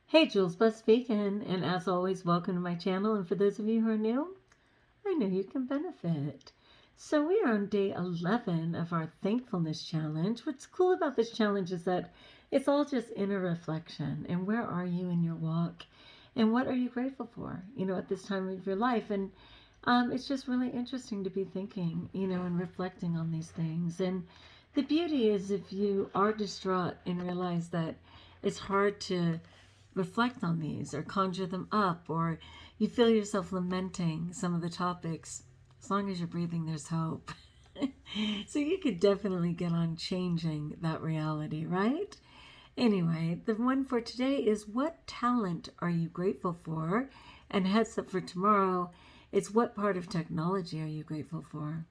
Hey, Jules Vegan, and as always, welcome to my channel. And for those of you who are new, I know you can benefit. So we are on day 11 of our Thankfulness Challenge. What's cool about this challenge is that it's all just inner reflection. And where are you in your walk? And what are you grateful for, at this time of your life? And it's just really interesting to be thinking, and reflecting on these things. And the beauty is if you are distraught and realize that it's hard to reflect on these or conjure them up, or you feel yourself lamenting some of the topics, as long as you're breathing, there's hope. So you could definitely get on changing that reality, right? Anyway, the one for today is, what talent are you grateful for? And heads up for tomorrow, it's, what part of technology are you grateful for?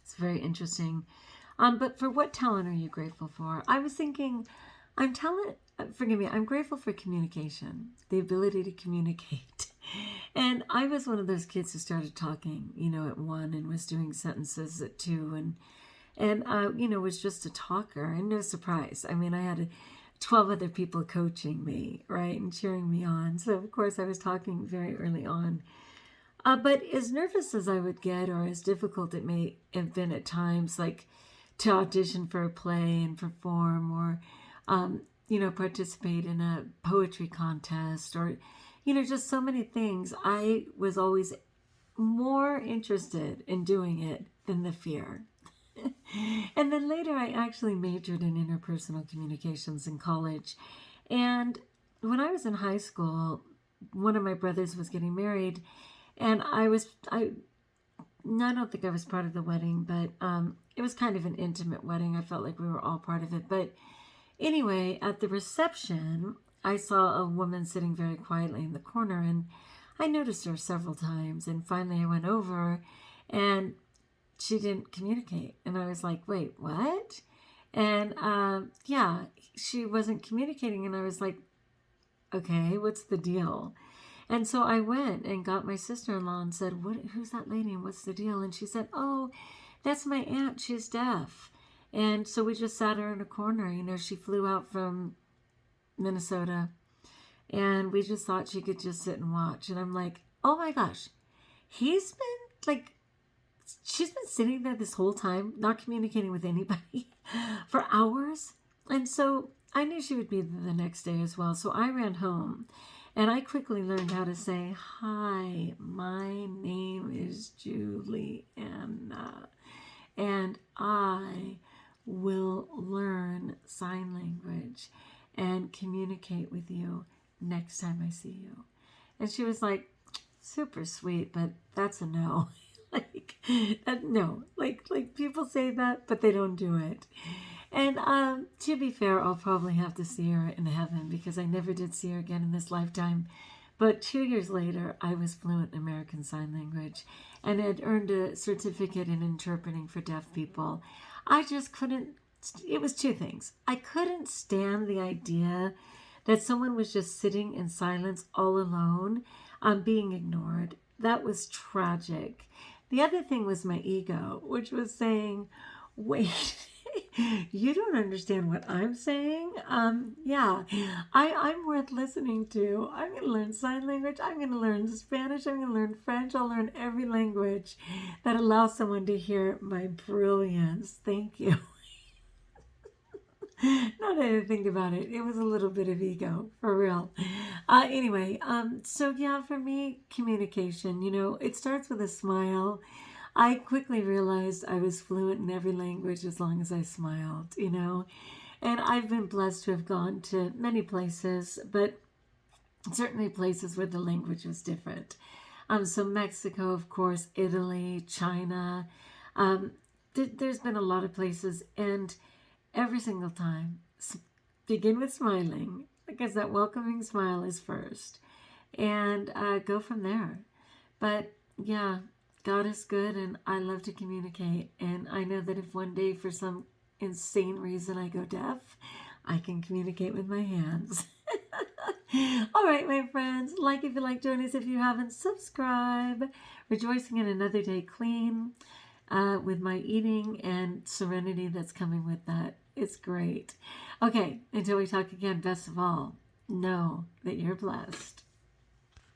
It's very interesting. But for what talent are you grateful for? I was thinking, I'm grateful for communication, the ability to communicate. And I was one of those kids who started talking, at 1 and was doing sentences at 2 and was just a talker, and no surprise. I mean, I had 12 other people coaching me, right, and cheering me on. So, of course, I was talking very early on. But as nervous as I would get, or as difficult it may have been at times, like to audition for a play and perform, or participate in a poetry contest, or, just so many things. I was always more interested in doing it than the fear. And then later, I actually majored in interpersonal communications in college. And when I was in high school, one of my brothers was getting married, and I don't think I was part of the wedding, but it was kind of an intimate wedding. I felt like we were all part of it. But anyway, at the reception, I saw a woman sitting very quietly in the corner, and I noticed her several times. And finally, I went over, and she didn't communicate. And I was like, wait, what? And yeah, she wasn't communicating. And I was like, okay, what's the deal? And so I went and got my sister-in-law and said, who's that lady and what's the deal? And she said, oh, that's my aunt. She's deaf. And so we just sat her in a corner. She flew out from Minnesota, and we just thought she could just sit and watch. And I'm like, oh my gosh, she's been sitting there this whole time, not communicating with anybody for hours. And so I knew she would be there the next day as well. So I ran home, and I quickly learned how to say, hi, my name is Juliana, and I will learn sign language and communicate with you next time I see you. And she was like, super sweet, but that's a no. No, like people say that, but they don't do it. And to be fair, I'll probably have to see her in heaven, because I never did see her again in this lifetime. But 2 years later, I was fluent in American Sign Language and had earned a certificate in interpreting for deaf people. I just couldn't, it was two things. I couldn't stand the idea that someone was just sitting in silence all alone, being ignored. That was tragic. The other thing was my ego, which was saying, wait, you don't understand what I'm saying? Yeah, I'm worth listening to. I'm going to learn sign language. I'm going to learn Spanish. I'm going to learn French. I'll learn every language that allows someone to hear my brilliance. Thank you. Not that I think about it. It was a little bit of ego, for real. Anyway, so yeah, for me, communication, it starts with a smile. I quickly realized I was fluent in every language as long as I smiled, and I've been blessed to have gone to many places, but certainly places where the language was different. So Mexico, of course, Italy, China. There's been a lot of places, and every single time, begin with smiling, because that welcoming smile is first, and go from there. But yeah, God is good, and I love to communicate. And I know that if one day, for some insane reason, I go deaf, I can communicate with my hands. All right, my friends, like if you like, join us if you haven't, subscribe. Rejoicing in another day clean, with my eating and serenity that's coming with that. It's great. Okay, until we talk again, best of all, Know that you're blessed.